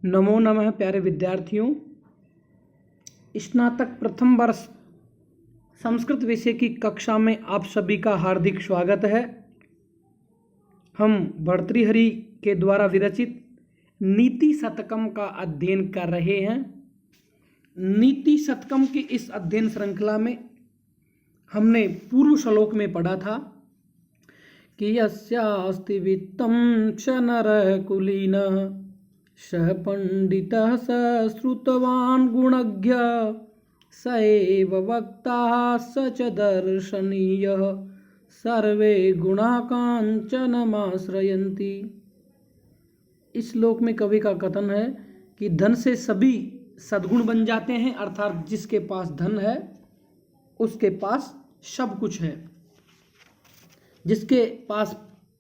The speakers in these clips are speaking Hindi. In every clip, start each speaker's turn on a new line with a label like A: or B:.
A: नमो नमः प्यारे विद्यार्थियों। स्नातक प्रथम वर्ष संस्कृत विषय की कक्षा में आप सभी का हार्दिक स्वागत है। हम भर्तृहरि के द्वारा विरचित नीति शतकम का अध्ययन कर रहे हैं। नीति शतकम की इस अध्ययन श्रृंखला में हमने पूर्व श्लोक में पढ़ा था कि यस्यास्ति वित्तं च नरः कुलीनः सः पंडितः स श्रुतवान् गुणज्ञ स एव वक्ता स च दर्शनीयः सर्वे गुणाः काञ्चनमाश्रयन्ति। इस श्लोक में कवि का कथन है कि धन से सभी सद्गुण बन जाते हैं, अर्थात जिसके पास धन है उसके पास सब कुछ है। जिसके पास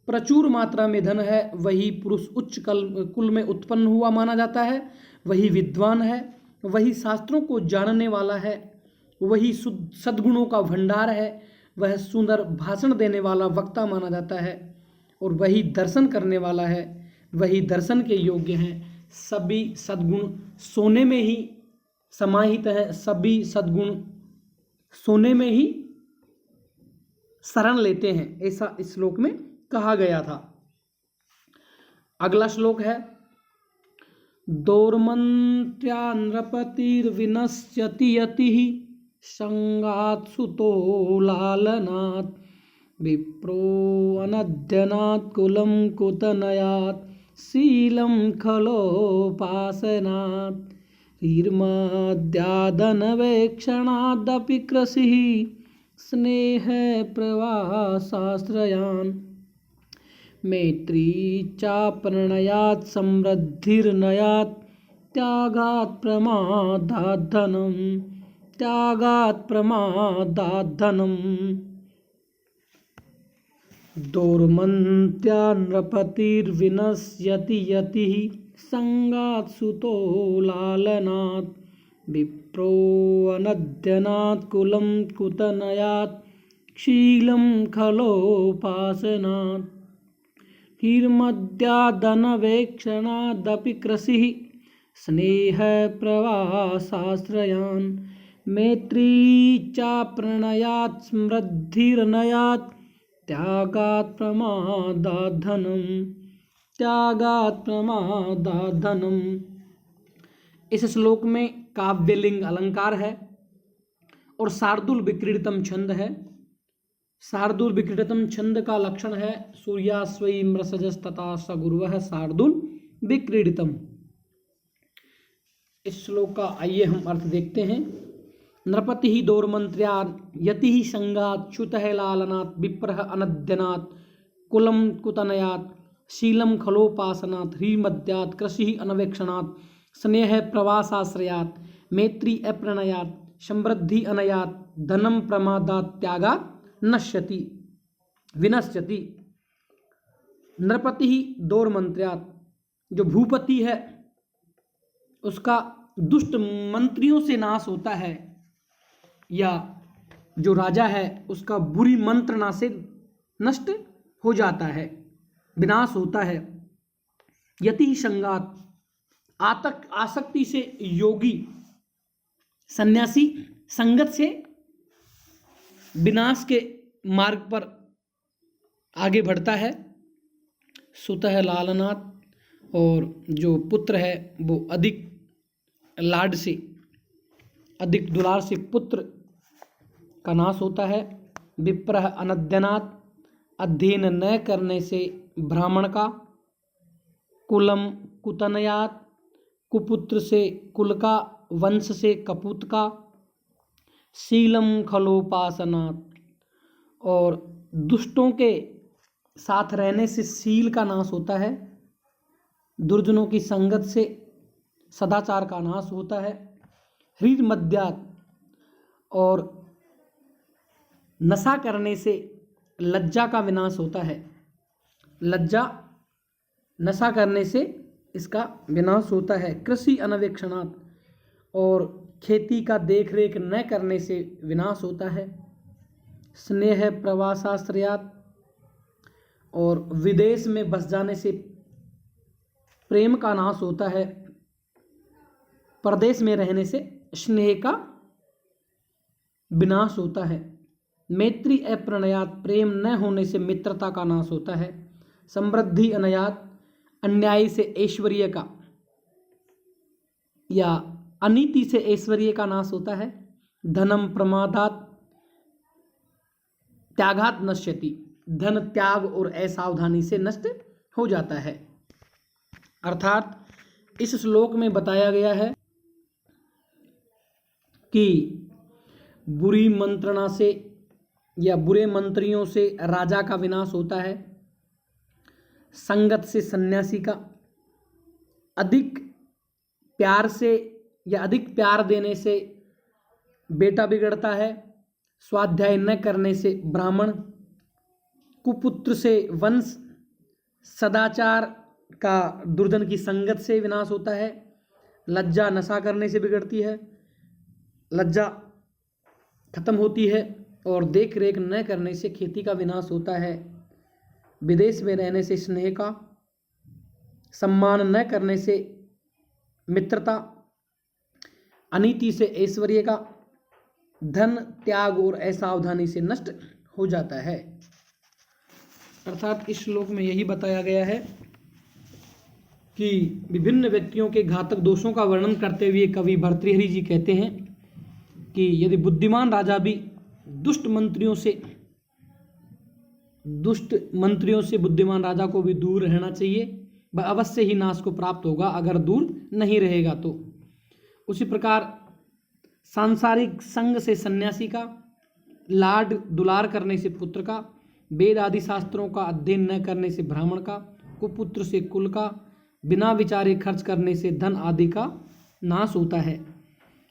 A: प्रचुर मात्रा में धन है वही पुरुष उच्च कुल में उत्पन्न हुआ माना जाता है, वही विद्वान है, वही शास्त्रों को जानने वाला है, वही सद्गुणों का भंडार है, वह सुंदर भाषण देने वाला वक्ता माना जाता है और वही दर्शन करने वाला है, वही दर्शन के योग्य हैं। सभी सद्गुण सोने में ही समाहित है, सभी सद्गुण सोने में ही शरण लेते हैं, ऐसा इस श्लोक में कहा गया था। अगला श्लोक है दोर्मन्त्र्या नृपतिर्विनश्यति यतिः संगात् सुतो लालनात् विप्रो अनद्यनात् कुलं कुतनयात् शीलं खलोपासनात् हीर्माद्यादनवेक्षणादपि कृषिः स्नेह प्रवासाश्रयान् मैत्री चाप्रणयात् समृद्धिर्नयात् त्यागात् प्रमादात् धनम् दोर्मन्त्या नृपतिर्विनश्यति यतिः संगात् सुतो लालनात् विप्रो अनद्यनात् कुलं कुतनयात् शीलं खलोपासनात् हीर्मद्यादनवेक्षणादपि कृषिः स्नेह प्रवासाश्रयान् मैत्री चाप्रणयात् समृद्धिर्नयात् त्यागात् प्रमादात् धनम्। इस श्लोक में काव्यलिंग अलंकार है और शार्दूल विक्रीडितम छंद है। शार्दूल विक्रीडितम छंद का लक्षण है सूर्यास्वई मृसजस तथा सगुर्वः शार्दूल विक्रीडितम। इस श्लोक का आइए हम अर्थ देखते हैं। नृपति ही दोर्मंत्र्या यति ही संगात् च्युतः लालनात् विप्रः अनद्यनात् कुलं कुतनयात् शीलं खलोपासनात् ह्रीमद्यात् कृषिः अनवेक्षणात् स्नेह प्रवासाश्रयात् मैत्री अप्रणयात् समृद्धि अनयात् धनम प्रमादात् त्यागात् विनश्यति। नृपति ही दोर्मंत्र्यात्, जो भूपति है उसका दुष्ट मंत्रियों से नाश होता है, या जो राजा है उसका बुरी मंत्रणा से नष्ट हो जाता है, विनाश होता है। यति संगात, आसक्ति से योगी सन्यासी संगत से विनाश के मार्ग पर आगे बढ़ता है। सुतः लालनाथ, और जो पुत्र है वो अधिक लाड से, अधिक दुलार से पुत्र का नाश होता है। विप्रः अनद्यनाथ, अध्ययन न करने से ब्राह्मण का। कुलम कुतनयात, कुपुत्र से कुल का, वंश से कपूत का। शीलम खलोपासनात्, और दुष्टों के साथ रहने से शील का नाश होता है, दुर्जनों की संगत से सदाचार का नाश होता है। हृद मद्यात्, और नशा करने से लज्जा का विनाश होता है, लज्जा नशा करने से इसका विनाश होता है। कृषि अनवेक्षणात्, और खेती का देखरेख न करने से विनाश होता है। स्नेह प्रवासाश्रयात्, और विदेश में बस जाने से प्रेम का नाश होता है। परदेश में रहने से स्नेह का विनाश होता है। मैत्री अप्रणयात, प्रेम न होने से मित्रता का नाश होता है। समृद्धि अनयात, अन्याय से ऐश्वर्य का या अनीति से ऐश्वर्य का नाश होता है। धनम प्रमादात त्यागात नश्यति, धन त्याग और असावधानी से नष्ट हो जाता है। अर्थात इस श्लोक में बताया गया है कि बुरी मंत्रणा से या बुरे मंत्रियों से राजा का विनाश होता है। संगत से सन्यासी का, अधिक प्यार से या अधिक प्यार देने से बेटा बिगड़ता है। स्वाध्याय न करने से ब्राह्मण, कुपुत्र से वंश, सदाचार का दुर्जन की संगत से विनाश होता है। लज्जा नशा करने से बिगड़ती है, लज्जा खत्म होती है। और देख रेख न करने से खेती का विनाश होता है। विदेश में रहने से स्नेह का, सम्मान न करने से मित्रता, अनीति से ऐश्वर्य का, धन त्याग और असावधानी से नष्ट हो जाता है। अर्थात इस श्लोक में यही बताया गया है कि विभिन्न व्यक्तियों के घातक दोषों का वर्णन करते हुए कवि भर्तृहरि जी कहते हैं कि यदि बुद्धिमान राजा भी दुष्ट मंत्रियों से बुद्धिमान राजा को भी दूर रहना चाहिए, वह अवश्य ही नाश को प्राप्त होगा अगर दूर नहीं रहेगा तो। उसी प्रकार सांसारिक संग से सन्यासी का, लाड दुलार करने से पुत्र का, वेद आदि शास्त्रों का अध्ययन न करने से ब्राह्मण का, कुपुत्र से कुल का, बिना विचारे खर्च करने से धन आदि का नाश होता है।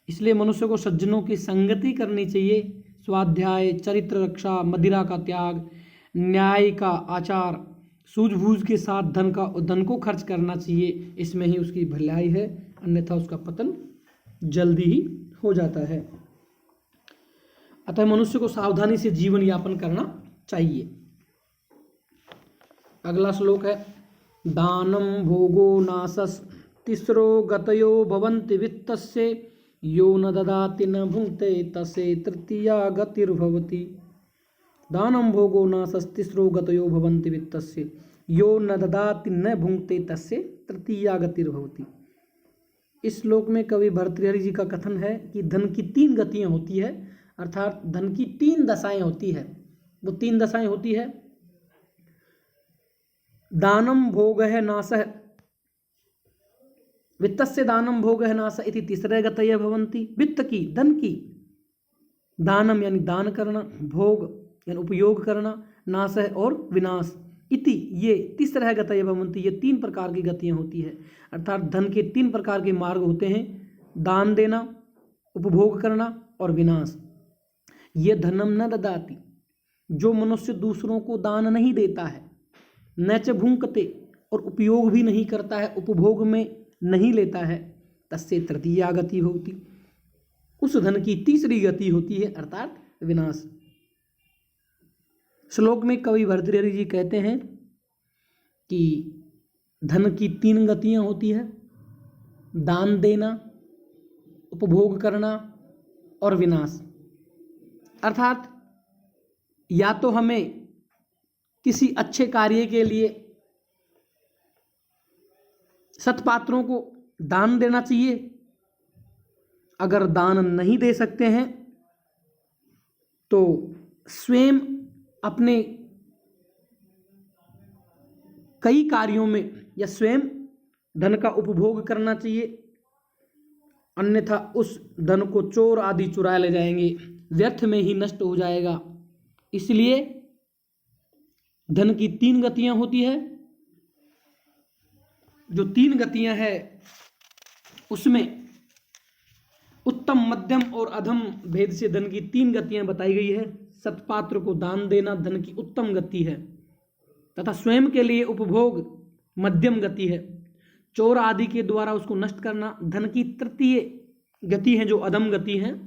A: इसलिए मनुष्य को सज्जनों की संगति करनी चाहिए। स्वाध्याय, चरित्र रक्षा, मदिरा का त्याग, न्याय का आचार, सूझबूझ के साथ धन को खर्च करना चाहिए। इसमें ही उसकी भलाई है, अन्यथा उसका पतन जल्दी ही हो जाता है। अतः मनुष्य को सावधानी से जीवन यापन करना चाहिए। अगला श्लोक है दानम भोगो नासस तिस्रो गतयो भवन्ति वित्तस्य यो न ददाति न भुंक्ते तस्य तृतीया गतिर्भवति। दानम भोगो नासस तिस्रो गतयो भवन्ति वित्तस्य यो न ददाति न भुंक्ते तस्य तृतीया गतिर्भवति। इस श्लोक में कवि भर्तृहरि जी का कथन है कि धन की 3 गतियां होती है, अर्थात धन की 3 दशाएं होती है। वो 3 दशाएं होती है दानम भोगः नाशः, वित्तस्य दानम भोगः नाशः इति तीसरे गतयः भवन्ति। वित्त की, धन की, दानम यानी दान करना, भोग यानी उपयोग करना, नाशः और विनाश, इति ये तीसरे गतयः भवन्ति, ये 3 प्रकार की गतियां होती है। अर्थात धन के 3 प्रकार के मार्ग होते हैं, दान देना, उपभोग करना और विनाश। ये धनम न ददाति, जो मनुष्य दूसरों को दान नहीं देता है, न च भुंक्ते और उपयोग भी नहीं करता है, उपभोग में नहीं लेता है, तस्य तृतीया गति होती, उस धन की तीसरी गति होती है, अर्थात विनाश। श्लोक में कवि भर्तृहरि जी कहते हैं कि धन की 3 गतियां होती है, दान देना, उपभोग करना और विनाश। अर्थात या तो हमें किसी अच्छे कार्य के लिए सत्पात्रों को दान देना चाहिए। अगर दान नहीं दे सकते हैं तो स्वयं अपने कई कार्यों में या स्वयं धन का उपभोग करना चाहिए, अन्यथा उस धन को चोर आदि चुरा ले जाएंगे, व्यर्थ में ही नष्ट हो जाएगा। इसलिए धन की 3 गतियां होती है। जो 3 गतियां हैं उसमें उत्तम, मध्यम और अधम भेद से धन की 3 गतियां बताई गई है। सत्पात्र को दान देना धन की उत्तम गति है, तथा स्वयं के लिए उपभोग मध्यम गति है। चोर आदि के द्वारा उसको नष्ट करना धन की तृतीय गति है, जो अधम गति है।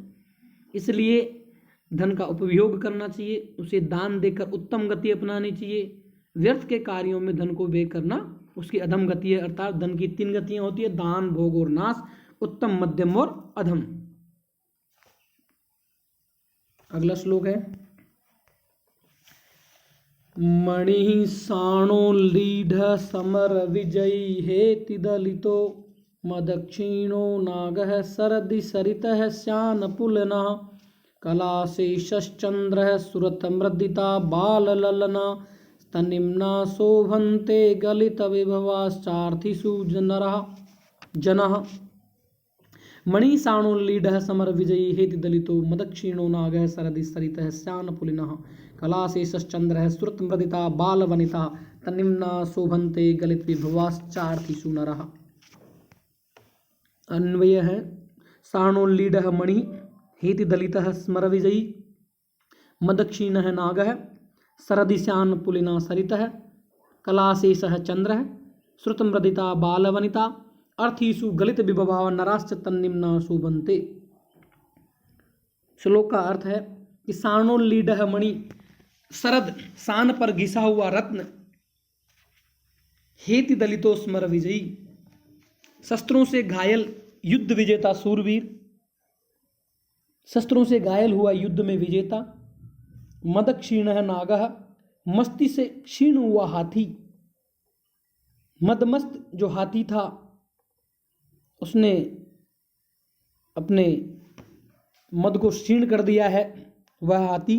A: इसलिए धन का उपयोग करना चाहिए, उसे दान देकर उत्तम गति अपनानी चाहिए। व्यर्थ के कार्यों में धन को व्यय करना उसकी अधम गति है। अर्थात धन की 3 गतियां होती है, दान, भोग और नाश, उत्तम, मध्यम और अधम। अगला श्लोक है मणि साणोल्लीढ समर विजयी हेति दलितो मदक्षिणो नागः सरदि सरितः श्यानपुलनः कलाशेषश्चन्द्रः सुरतमृदिता बालललना स्तनिम्ना शोभन्ते गलितविभवाश्चार्थिषु जनः मणि साणोल्लीढः समर विजयी हेति दलितो मदक्षिणो नागः सरदि सरितः श्यानपुलिनः कलाशेषश्चन्द्रः सुरतमृदिता बालवनिता तन्निम्ना शोभन्ते गलितविभवाश्चार्थिषु नरः। अन्वय है साणोल्लीढः मणि हेति दलितः स्मर विजयी मदक्षिणः नागः सरदि श्यानपुलिना सरितः कलाशेषः चन्द्रः श्रुतमृदिता बालवनिता अर्थिषु गलित विभवा नराश्च तन्निम्ना शोभन्ते। श्लोक का अर्थ है कि साणोल्लीढः मणि शरद सान पर घिसा हुआ रत्न हेति दलितो स्मर विजयी शस्त्रों से घायल युद्ध विजेता सूरवीर, शस्त्रों से घायल हुआ युद्ध में विजेता, मदक्षिणः नागः मस्ती से क्षीण हुआ हाथी, मदमस्त जो हाथी था उसने अपने मद को क्षीण कर दिया है वह हाथी,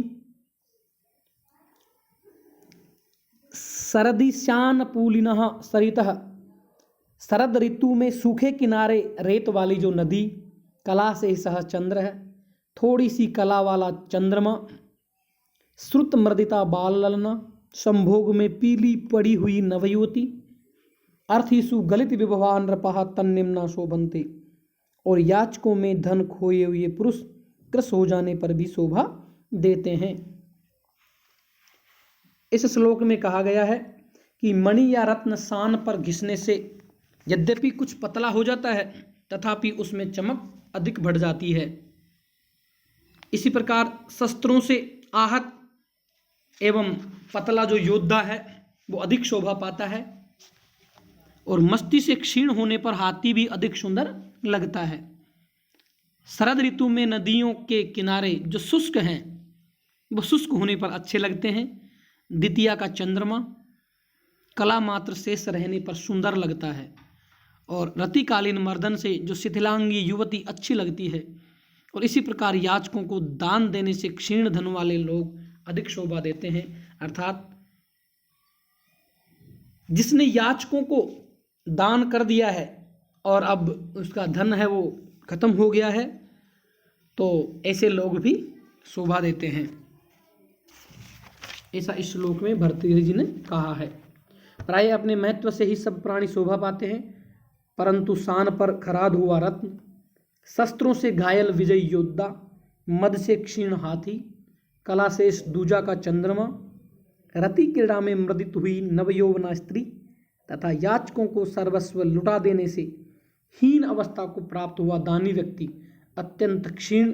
A: सरदि श्यानपुलिनः सरितः शरद ऋतु में सूखे किनारे रेत वाली जो नदी, कलाशेषः चंद्र है थोड़ी सी कला वाला चंद्रमा, श्रुत मृदिता बालललना संभोग में पीली पड़ी हुई नवयुवती, अर्थिषु गलित विभवा नृपः तन्निम्ना शोभन्ते और याचकों में धन खोए हुए पुरुष कृश हो जाने पर भी शोभा देते हैं। इस श्लोक में कहा गया है कि मणि या रत्न सान पर घिसने से यद्यपि कुछ पतला हो जाता है तथापि उसमें चमक अधिक बढ़ जाती है। इसी प्रकार शस्त्रों से आहत एवं पतला जो योद्धा है वो अधिक शोभा पाता है और मस्ती से क्षीण होने पर हाथी भी अधिक सुंदर लगता है। शरद ऋतु में नदियों के किनारे जो शुष्क हैं वो शुष्क होने पर अच्छे लगते हैं। द्वितीया का चंद्रमा कला मात्र शेष रहने पर सुंदर लगता है और रतिकालीन मर्दन से जो शिथिलांगी युवती अच्छी लगती है। और इसी प्रकार याचकों को दान देने से क्षीण धन वाले लोग अधिक शोभा देते हैं। अर्थात जिसने याचकों को दान कर दिया है और अब उसका धन है वो खत्म हो गया है तो ऐसे लोग भी शोभा देते हैं, ऐसा इस श्लोक में भर्तृहरि जी ने कहा है। प्राय अपने महत्व से ही सब प्राणी शोभा पाते हैं, परंतु शान पर खराद हुआ रत्न, शस्त्रों से घायल विजयी योद्धा, मद से क्षीण हाथी, कलाशेष दूजा का चंद्रमा, रति क्रीड़ा में मृदित हुई नवयौवना स्त्री तथा याचकों को सर्वस्व लुटा देने से हीन अवस्था को प्राप्त हुआ दानी व्यक्ति अत्यंत क्षीण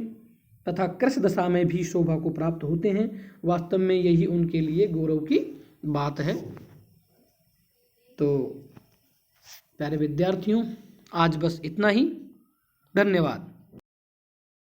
A: तथा कृश दशा में भी शोभा को प्राप्त होते हैं। वास्तव में यही उनके लिए गौरव की बात है। तो प्यारे विद्यार्थियों, आज बस इतना ही। धन्यवाद।